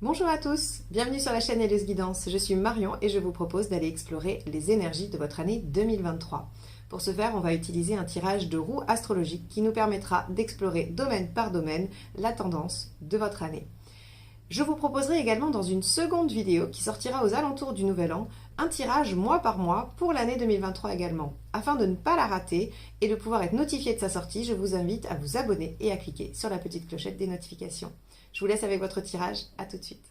Bonjour à tous, bienvenue sur la chaîne Helleuse Guidance. Je suis Marion et je vous propose d'aller explorer les énergies de votre année 2023. Pour ce faire, on va utiliser un tirage de roue astrologique qui nous permettra d'explorer domaine par domaine la tendance de votre année. Je vous proposerai également dans une seconde vidéo qui sortira aux alentours du Nouvel An un tirage mois par mois pour l'année 2023 également. Afin de ne pas la rater et de pouvoir être notifié de sa sortie, je vous invite à vous abonner et à cliquer sur la petite clochette des notifications. Je vous laisse avec votre tirage, à tout de suite.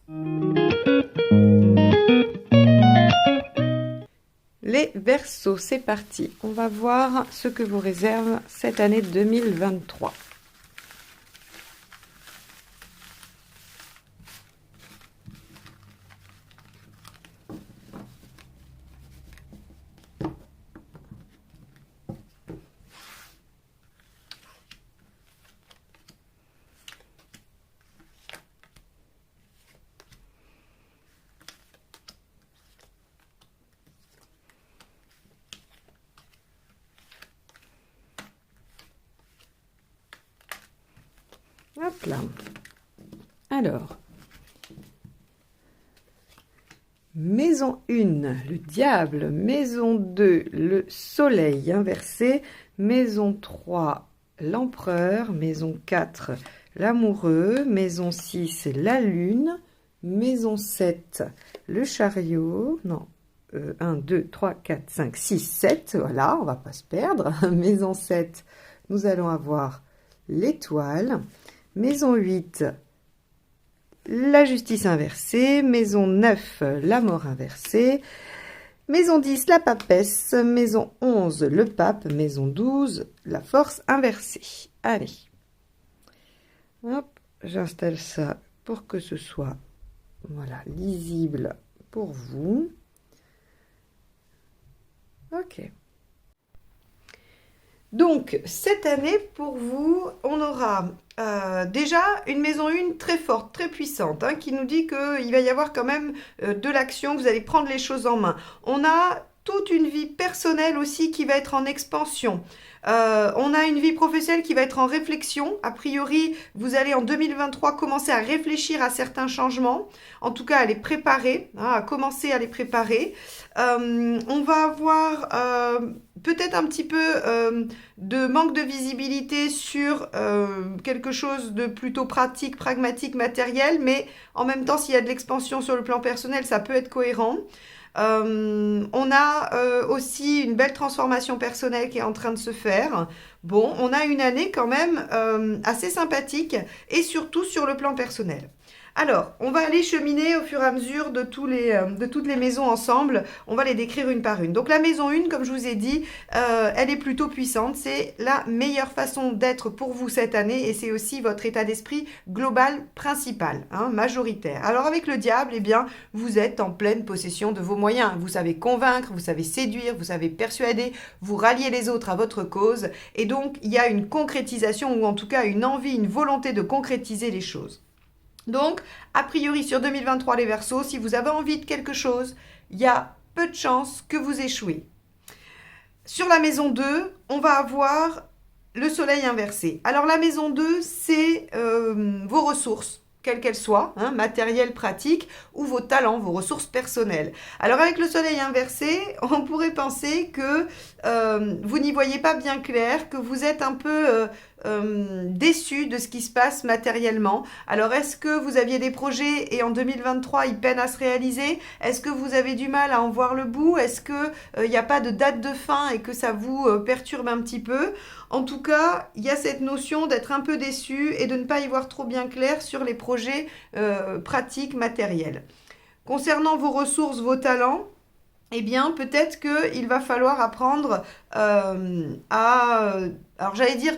Les Verseaux, c'est parti. On va voir ce que vous réserve cette année 2023. Hop là. Alors, maison 1, le diable. Maison 2, le soleil inversé. Maison 3, l'empereur. Maison 4, l'amoureux. Maison 6, la lune. Maison 7, le chariot. Non, 1, 2, 3, 4, 5, 6, 7. Voilà, on va pas se perdre. Maison 7, nous allons avoir l'étoile. Maison 8, la justice inversée. Maison 9, la mort inversée. Maison 10, la papesse. Maison 11, le pape. Maison 12, la force inversée. Allez. Hop, j'installe ça pour que ce soit voilà, lisible pour vous. Ok. Donc, cette année, pour vous, on aura déjà une maison 1 très forte, très puissante, hein, qui nous dit qu'il va y avoir quand même de l'action, que vous allez prendre les choses en main. On a toute une vie personnelle aussi qui va être en expansion. On a une vie professionnelle qui va être en réflexion. A priori, vous allez en 2023 commencer à réfléchir à certains changements. En tout cas, à les préparer, hein, à commencer à les préparer. On va avoir peut-être un petit peu de manque de visibilité sur quelque chose de plutôt pratique, pragmatique, matériel, mais en même temps, s'il y a de l'expansion sur le plan personnel, ça peut être cohérent. On a aussi une belle transformation personnelle qui est en train de se faire. Bon, on a une année quand même assez sympathique et surtout sur le plan personnel. Alors, on va aller cheminer au fur et à mesure de toutes les maisons ensemble. On va les décrire une par une. Donc la maison 1, comme je vous ai dit, elle est plutôt puissante. C'est la meilleure façon d'être pour vous cette année et c'est aussi votre état d'esprit global principal, hein, majoritaire. Alors avec le diable, eh bien, vous êtes en pleine possession de vos moyens. Vous savez convaincre, vous savez séduire, vous savez persuader, vous ralliez les autres à votre cause. Et donc, il y a une concrétisation ou en tout cas une envie, une volonté de concrétiser les choses. Donc, a priori, sur 2023, les Verseaux, si vous avez envie de quelque chose, il y a peu de chances que vous échouez. Sur la maison 2, on va avoir le soleil inversé. Alors, la maison 2, c'est vos ressources, quelles qu'elles soient, hein, matérielles, pratiques, ou vos talents, vos ressources personnelles. Alors, avec le soleil inversé, on pourrait penser que vous n'y voyez pas bien clair, que vous êtes un peu déçu de ce qui se passe matériellement. Alors, est-ce que vous aviez des projets et en 2023, ils peinent à se réaliser? Est-ce que vous avez du mal à en voir le bout? Est-ce qu'il n'y a pas de date de fin et que ça vous perturbe un petit peu? En tout cas, il y a cette notion d'être un peu déçu et de ne pas y voir trop bien clair sur les projets pratiques, matériels. Concernant vos ressources, vos talents, eh bien, peut-être qu'il va falloir apprendre alors j'allais dire,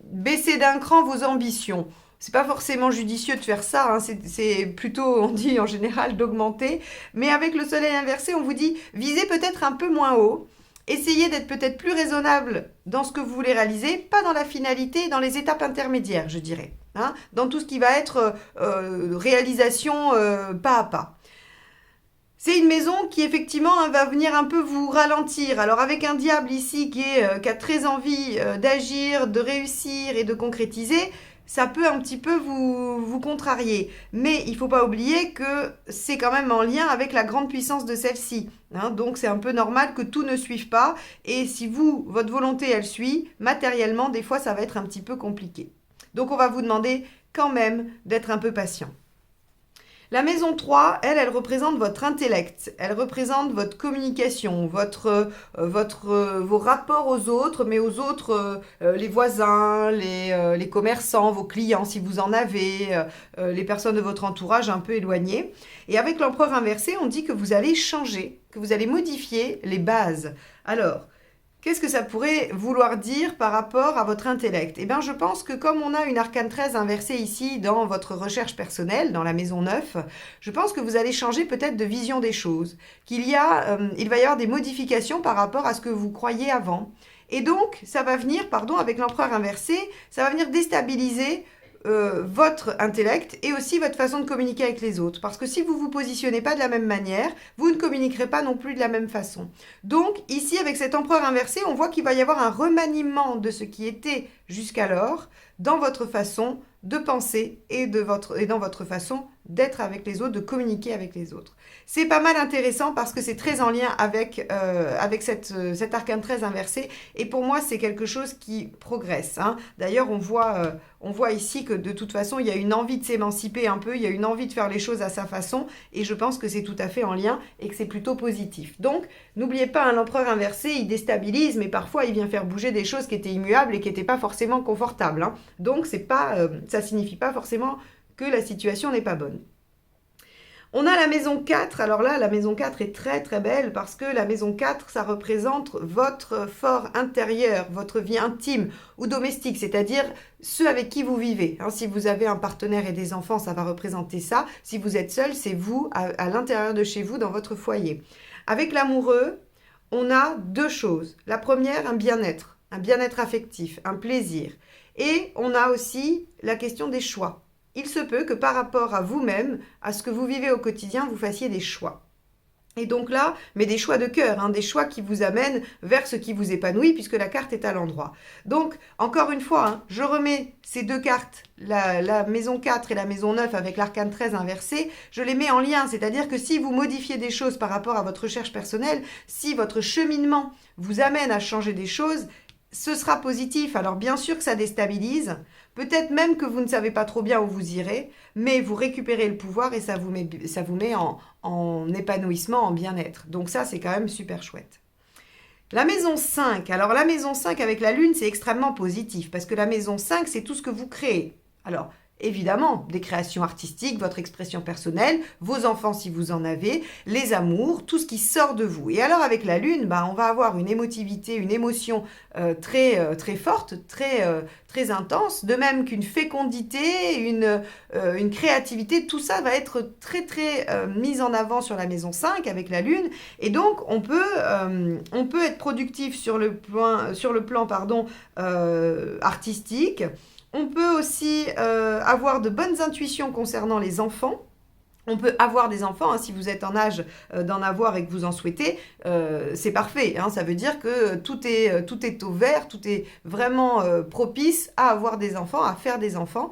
baisser d'un cran vos ambitions. C'est pas forcément judicieux de faire ça, hein, c'est plutôt, on dit en général, d'augmenter. Mais avec le soleil inversé, on vous dit, visez peut-être un peu moins haut. Essayez d'être peut-être plus raisonnable dans ce que vous voulez réaliser, pas dans la finalité, dans les étapes intermédiaires, je dirais. Hein, dans tout ce qui va être réalisation pas à pas. C'est une maison qui effectivement va venir un peu vous ralentir. Alors avec un diable ici qui a très envie d'agir, de réussir et de concrétiser, ça peut un petit peu vous contrarier. Mais il ne faut pas oublier que c'est quand même en lien avec la grande puissance de celle-ci. Hein. Donc c'est un peu normal que tout ne suive pas. Et si votre volonté, elle suit, matériellement, des fois, ça va être un petit peu compliqué. Donc on va vous demander quand même d'être un peu patient. La maison 3, elle représente votre intellect, elle représente votre communication, vos rapports aux autres, mais aux autres, les voisins, les commerçants, vos clients si vous en avez, les personnes de votre entourage un peu éloignées. Et avec l'empereur inversé, on dit que vous allez changer, que vous allez modifier les bases. Alors, qu'est-ce que ça pourrait vouloir dire par rapport à votre intellect? Eh bien, je pense que comme on a une arcane 13 inversée ici dans votre recherche personnelle, dans la maison 9, je pense que vous allez changer peut-être de vision des choses, il va y avoir des modifications par rapport à ce que vous croyiez avant. Et donc, ça va venir, avec l'empereur inversé, ça va venir déstabiliser votre intellect et aussi votre façon de communiquer avec les autres. Parce que si vous ne vous positionnez pas de la même manière, vous ne communiquerez pas non plus de la même façon. Donc ici, avec cet empereur inversé, on voit qu'il va y avoir un remaniement de ce qui était jusqu'alors dans votre façon de penser et dans votre façon d'être avec les autres, de communiquer avec les autres. C'est pas mal intéressant parce que c'est très en lien avec cet arcane 13 inversé et pour moi c'est quelque chose qui progresse. Hein. D'ailleurs on voit ici que de toute façon il y a une envie de s'émanciper un peu, il y a une envie de faire les choses à sa façon et je pense que c'est tout à fait en lien et que c'est plutôt positif. Donc n'oubliez pas, l'empereur inversé il déstabilise mais parfois il vient faire bouger des choses qui étaient immuables et qui n'étaient pas forcément confortables. Hein. Donc ça signifie pas forcément que la situation n'est pas bonne. On a la maison 4, alors là, la maison 4 est très très belle parce que la maison 4, ça représente votre fort intérieur, votre vie intime ou domestique, c'est-à-dire ceux avec qui vous vivez. Hein, si vous avez un partenaire et des enfants, ça va représenter ça. Si vous êtes seul, c'est vous à l'intérieur de chez vous, dans votre foyer. Avec l'amoureux, on a deux choses. La première, un bien-être affectif, un plaisir. Et on a aussi la question des choix. Il se peut que par rapport à vous-même, à ce que vous vivez au quotidien, vous fassiez des choix. Et donc là, mais des choix de cœur, hein, des choix qui vous amènent vers ce qui vous épanouit, puisque la carte est à l'endroit. Donc, encore une fois, hein, je remets ces deux cartes, la maison 4 et la maison 9 avec l'arcane 13 inversé, je les mets en lien, c'est-à-dire que si vous modifiez des choses par rapport à votre recherche personnelle, si votre cheminement vous amène à changer des choses, ce sera positif. Alors bien sûr que ça déstabilise, peut-être même que vous ne savez pas trop bien où vous irez, mais vous récupérez le pouvoir et ça vous met en épanouissement, en bien-être. Donc ça, c'est quand même super chouette. La maison 5, alors la maison 5 avec la lune, c'est extrêmement positif parce que la maison 5, c'est tout ce que vous créez. Alors, évidemment, des créations artistiques, votre expression personnelle, vos enfants si vous en avez, les amours, tout ce qui sort de vous. Et alors avec la lune, on va avoir une émotivité, une émotion très forte, très intense, de même qu'une fécondité, une créativité, tout ça va être très mis en avant sur la maison 5 avec la lune. Et donc on peut être productif sur le plan artistique. On peut aussi avoir de bonnes intuitions concernant les enfants. On peut avoir des enfants, hein, si vous êtes en âge d'en avoir et que vous en souhaitez, c'est parfait. Hein, ça veut dire que tout est au vert, tout est vraiment propice à avoir des enfants, à faire des enfants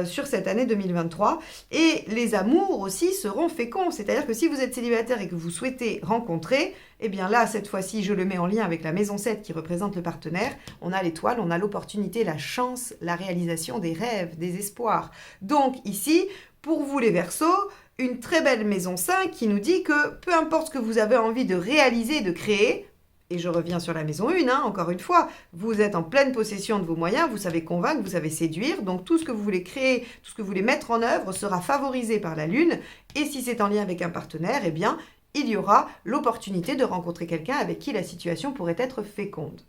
sur cette année 2023. Et les amours aussi seront féconds. C'est-à-dire que si vous êtes célibataire et que vous souhaitez rencontrer, eh bien là, cette fois-ci, je le mets en lien avec la maison 7 qui représente le partenaire. On a l'étoile, on a l'opportunité, la chance, la réalisation des rêves, des espoirs. Donc ici, pour vous les Verseaux, une très belle maison 5 qui nous dit que peu importe ce que vous avez envie de réaliser, de créer, et je reviens sur la maison 1, hein, encore une fois, vous êtes en pleine possession de vos moyens, vous savez convaincre, vous savez séduire, donc tout ce que vous voulez créer, tout ce que vous voulez mettre en œuvre sera favorisé par la lune, et si c'est en lien avec un partenaire, eh bien, il y aura l'opportunité de rencontrer quelqu'un avec qui la situation pourrait être féconde.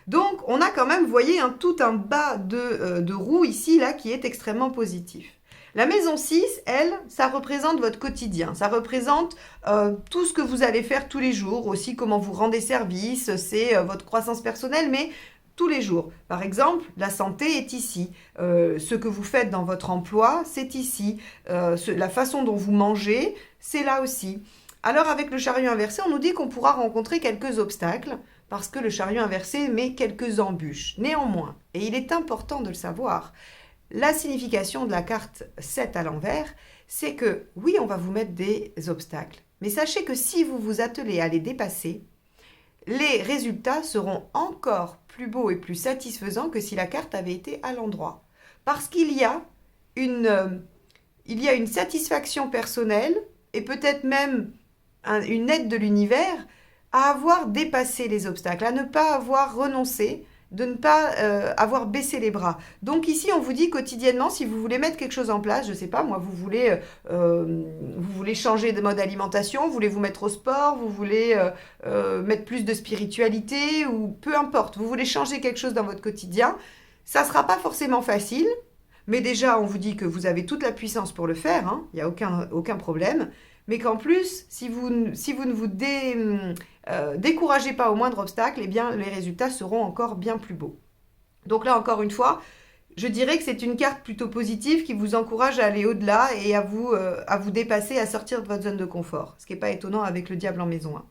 Donc, on a quand même, vous voyez, tout un bas de roue ici, là, qui est extrêmement positif. La maison 6, elle, ça représente votre quotidien, ça représente tout ce que vous allez faire tous les jours, aussi comment vous rendez service, c'est votre croissance personnelle, mais tous les jours. Par exemple, la santé est ici, ce que vous faites dans votre emploi, c'est ici, la façon dont vous mangez, c'est là aussi. Alors avec le chariot inversé, on nous dit qu'on pourra rencontrer quelques obstacles, parce que le chariot inversé met quelques embûches. Néanmoins, et il est important de le savoir, la signification de la carte 7 à l'envers, c'est que oui, on va vous mettre des obstacles, mais sachez que si vous vous attelez à les dépasser, les résultats seront encore plus beaux et plus satisfaisants que si la carte avait été à l'endroit. Parce qu'il y a une satisfaction personnelle et peut-être même une aide de l'univers à avoir dépassé les obstacles, à ne pas avoir renoncé, de ne pas avoir baissé les bras. Donc ici, on vous dit quotidiennement, si vous voulez mettre quelque chose en place, je ne sais pas, moi, vous voulez changer de mode d'alimentation, vous voulez vous mettre au sport, vous voulez mettre plus de spiritualité, ou peu importe, vous voulez changer quelque chose dans votre quotidien, ça ne sera pas forcément facile, mais déjà, on vous dit que vous avez toute la puissance pour le faire, hein, il n'y a aucun problème, mais qu'en plus, si vous ne vous découragez pas au moindre obstacle, eh bien, les résultats seront encore bien plus beaux. Donc là, encore une fois, je dirais que c'est une carte plutôt positive qui vous encourage à aller au-delà et à vous dépasser, à sortir de votre zone de confort, ce qui n'est pas étonnant avec le diable en maison 1.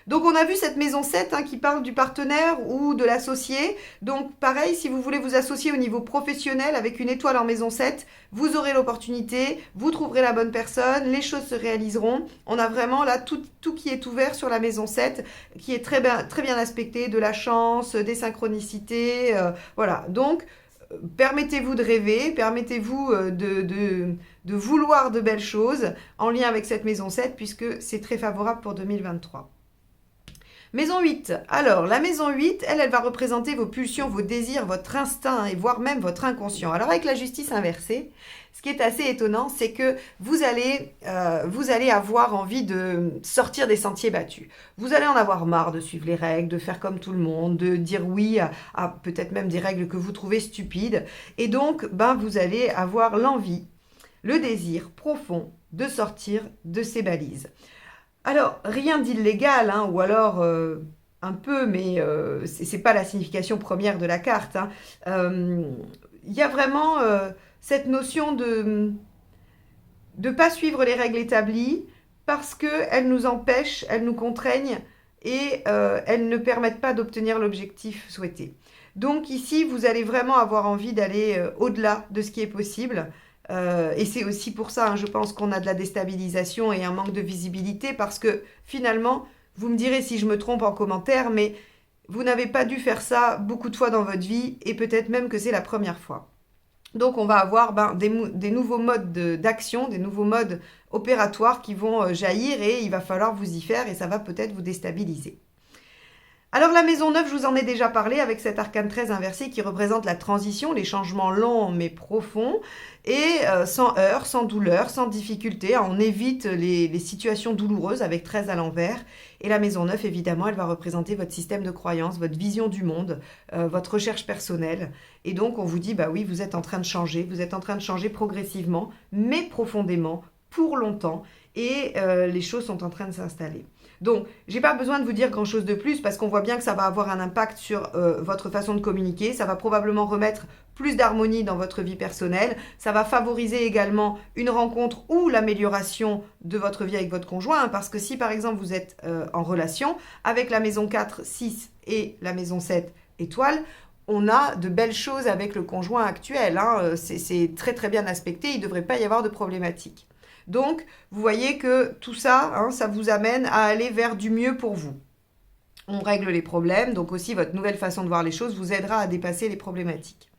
Donc on a vu cette maison 7 qui parle du partenaire ou de l'associé. Donc pareil, si vous voulez vous associer au niveau professionnel avec une étoile en maison 7, vous aurez l'opportunité, vous trouverez la bonne personne, les choses se réaliseront. On a vraiment là tout qui est ouvert sur la maison 7, qui est très bien aspecté, de la chance, des synchronicités. Voilà, donc permettez-vous de rêver, permettez-vous de vouloir de belles choses en lien avec cette maison 7 puisque c'est très favorable pour 2023. Maison 8. Alors, la maison 8, elle va représenter vos pulsions, vos désirs, votre instinct et voire même votre inconscient. Alors, avec la justice inversée, ce qui est assez étonnant, c'est que vous allez avoir envie de sortir des sentiers battus. Vous allez en avoir marre de suivre les règles, de faire comme tout le monde, de dire oui à peut-être même des règles que vous trouvez stupides. Et donc, vous allez avoir l'envie, le désir profond de sortir de ces balises. Alors, rien d'illégal, ou alors un peu, mais ce n'est pas la signification première de la carte. Il y a vraiment cette notion de ne pas suivre les règles établies parce qu'elles nous empêchent, elles nous contraignent et elles ne permettent pas d'obtenir l'objectif souhaité. Donc ici, vous allez vraiment avoir envie d'aller au-delà de ce qui est possible. Et c'est aussi pour ça, je pense qu'on a de la déstabilisation et un manque de visibilité parce que finalement, vous me direz si je me trompe en commentaire, mais vous n'avez pas dû faire ça beaucoup de fois dans votre vie et peut-être même que c'est la première fois. Donc on va avoir des nouveaux modes d'action, des nouveaux modes opératoires qui vont jaillir et il va falloir vous y faire et ça va peut-être vous déstabiliser. Alors la maison 9, je vous en ai déjà parlé avec cet arcane 13 inversé qui représente la transition, les changements lents mais profonds et sans heurts, sans douleur, sans difficulté. On évite les situations douloureuses avec 13 à l'envers. Et la maison 9, évidemment, elle va représenter votre système de croyance, votre vision du monde, votre recherche personnelle. Et donc on vous dit, oui, vous êtes en train de changer, vous êtes en train de changer progressivement, mais profondément, pour longtemps. Et les choses sont en train de s'installer. Donc, je n'ai pas besoin de vous dire grand-chose de plus parce qu'on voit bien que ça va avoir un impact sur votre façon de communiquer. Ça va probablement remettre plus d'harmonie dans votre vie personnelle. Ça va favoriser également une rencontre ou l'amélioration de votre vie avec votre conjoint. Parce que si, par exemple, vous êtes en relation avec la maison 4, 6 et la maison 7 étoile, on a de belles choses avec le conjoint actuel. C'est très, très bien aspecté. Il ne devrait pas y avoir de problématique. Donc, vous voyez que tout ça, ça vous amène à aller vers du mieux pour vous. On règle les problèmes, donc aussi votre nouvelle façon de voir les choses vous aidera à dépasser les problématiques.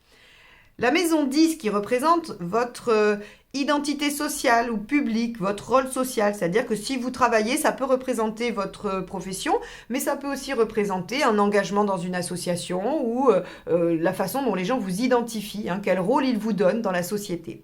La maison 10 qui représente votre identité sociale ou publique, votre rôle social, c'est-à-dire que si vous travaillez, ça peut représenter votre profession, mais ça peut aussi représenter un engagement dans une association ou la façon dont les gens vous identifient, quel rôle ils vous donnent dans la société.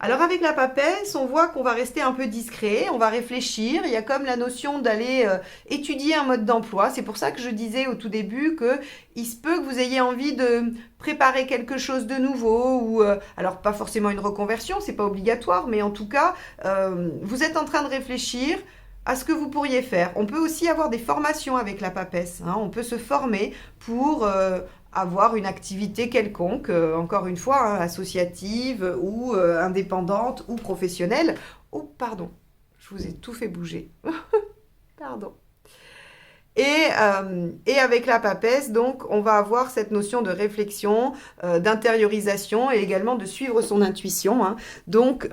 Alors avec la papesse, on voit qu'on va rester un peu discret, on va réfléchir, il y a comme la notion d'aller étudier un mode d'emploi. C'est pour ça que je disais au tout début qu'il se peut que vous ayez envie de préparer quelque chose de nouveau, ou alors pas forcément une reconversion, c'est pas obligatoire, mais en tout cas, vous êtes en train de réfléchir à ce que vous pourriez faire. On peut aussi avoir des formations avec la papesse, on peut se former pour avoir une activité quelconque, encore une fois, associative ou indépendante ou professionnelle. Oh, pardon, je vous ai tout fait bouger. Pardon. Et avec la papesse, donc, on va avoir cette notion de réflexion, d'intériorisation et également de suivre son intuition, hein. Donc,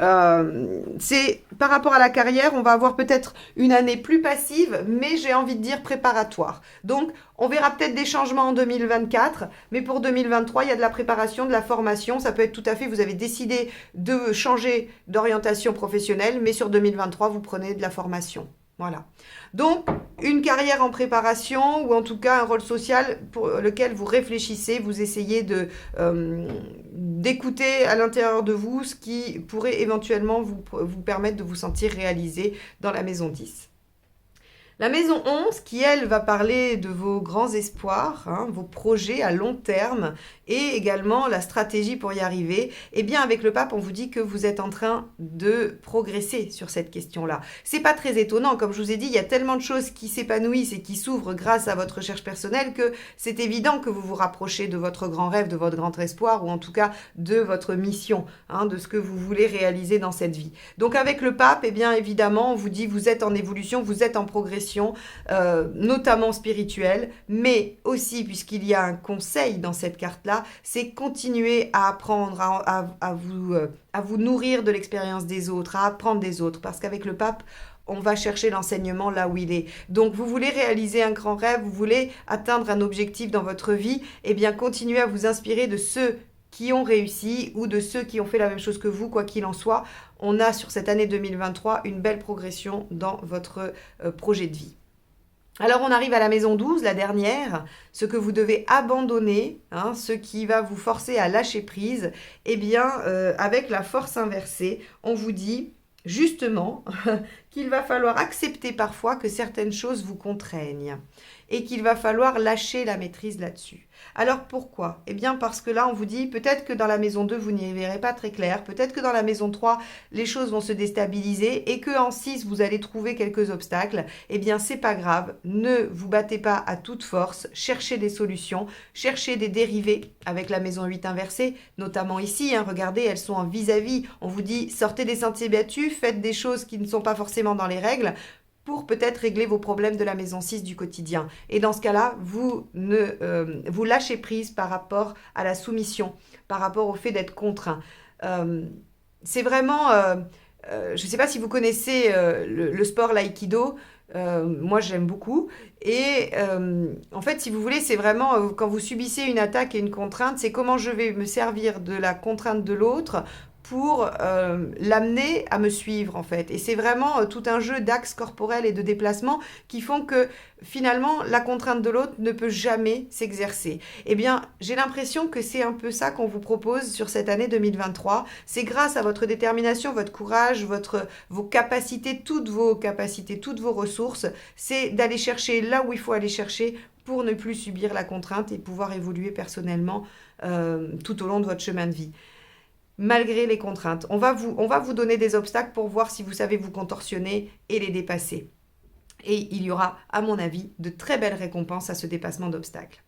c'est par rapport à la carrière, on va avoir peut-être une année plus passive, mais j'ai envie de dire préparatoire. Donc, on verra peut-être des changements en 2024, mais pour 2023, il y a de la préparation, de la formation. Ça peut être tout à fait, vous avez décidé de changer d'orientation professionnelle, mais sur 2023, vous prenez de la formation. Voilà. Donc, une carrière en préparation ou en tout cas un rôle social pour lequel vous réfléchissez, vous essayez d'écouter à l'intérieur de vous ce qui pourrait éventuellement vous permettre de vous sentir réalisé dans la maison 10. La maison 11, qui elle va parler de vos grands espoirs, hein, vos projets à long terme et également la stratégie pour y arriver, eh bien avec le pape, on vous dit que vous êtes en train de progresser sur cette question-là. C'est pas très étonnant, comme je vous ai dit, il y a tellement de choses qui s'épanouissent et qui s'ouvrent grâce à votre recherche personnelle que c'est évident que vous vous rapprochez de votre grand rêve, de votre grand espoir ou en tout cas de votre mission, hein, de ce que vous voulez réaliser dans cette vie. Donc avec le pape, eh bien évidemment, on vous dit vous êtes en évolution, vous êtes en progression, notamment spirituelle, mais aussi, puisqu'il y a un conseil dans cette carte-là, c'est continuer à apprendre, à vous nourrir de l'expérience des autres, à apprendre des autres, parce qu'avec le pape, on va chercher l'enseignement là où il est. Donc, vous voulez réaliser un grand rêve, vous voulez atteindre un objectif dans votre vie, eh bien, continuez à vous inspirer de ceux qui ont réussi ou de ceux qui ont fait la même chose que vous, quoi qu'il en soit. On a sur cette année 2023 une belle progression dans votre projet de vie. Alors on arrive à la maison 12, la dernière, ce que vous devez abandonner, hein, ce qui va vous forcer à lâcher prise, eh bien avec la force inversée, on vous dit justement qu'il va falloir accepter parfois que certaines choses vous contraignent et qu'il va falloir lâcher la maîtrise là-dessus. Alors pourquoi? Eh bien parce que là on vous dit peut-être que dans la maison 2 vous n'y verrez pas très clair, peut-être que dans la maison 3 les choses vont se déstabiliser et que en 6 vous allez trouver quelques obstacles. Eh bien c'est pas grave, ne vous battez pas à toute force, cherchez des solutions, cherchez des dérivés avec la maison 8 inversée, notamment ici, hein, regardez elles sont en vis-à-vis, on vous dit sortez des sentiers battus, faites des choses qui ne sont pas forcément dans les règles, pour peut-être régler vos problèmes de la maison 6 du quotidien. Et dans ce cas-là, vous lâchez prise par rapport à la soumission, par rapport au fait d'être contraint. C'est vraiment... je ne sais pas si vous connaissez le sport l'aïkido, moi j'aime beaucoup. Et en fait, si vous voulez, c'est vraiment quand vous subissez une attaque et une contrainte, c'est comment je vais me servir de la contrainte de l'autre pour l'amener à me suivre en fait. Et c'est vraiment tout un jeu d'axes corporels et de déplacements qui font que finalement la contrainte de l'autre ne peut jamais s'exercer. Eh bien, j'ai l'impression que c'est un peu ça qu'on vous propose sur cette année 2023. C'est grâce à votre détermination, votre courage, vos capacités, toutes vos ressources, c'est d'aller chercher là où il faut aller chercher pour ne plus subir la contrainte et pouvoir évoluer personnellement tout au long de votre chemin de vie. Malgré les contraintes. On va vous donner des obstacles pour voir si vous savez vous contorsionner et les dépasser. Et il y aura, à mon avis, de très belles récompenses à ce dépassement d'obstacles.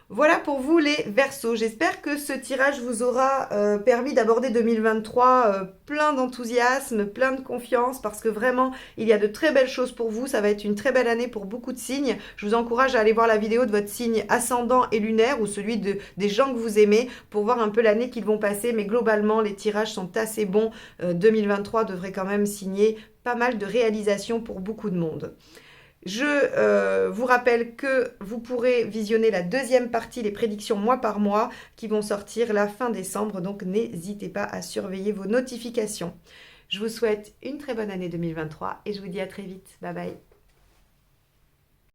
Voilà pour vous les Verseaux. J'espère que ce tirage vous aura permis d'aborder 2023 plein d'enthousiasme, plein de confiance, parce que vraiment, il y a de très belles choses pour vous. Ça va être une très belle année pour beaucoup de signes. Je vous encourage à aller voir la vidéo de votre signe ascendant et lunaire ou celui des gens que vous aimez pour voir un peu l'année qu'ils vont passer. Mais globalement, les tirages sont assez bons. 2023 devrait quand même signer pas mal de réalisations pour beaucoup de monde. Je vous rappelle que vous pourrez visionner la deuxième partie, les prédictions mois par mois, qui vont sortir la fin décembre. Donc, n'hésitez pas à surveiller vos notifications. Je vous souhaite une très bonne année 2023 et je vous dis à très vite. Bye bye.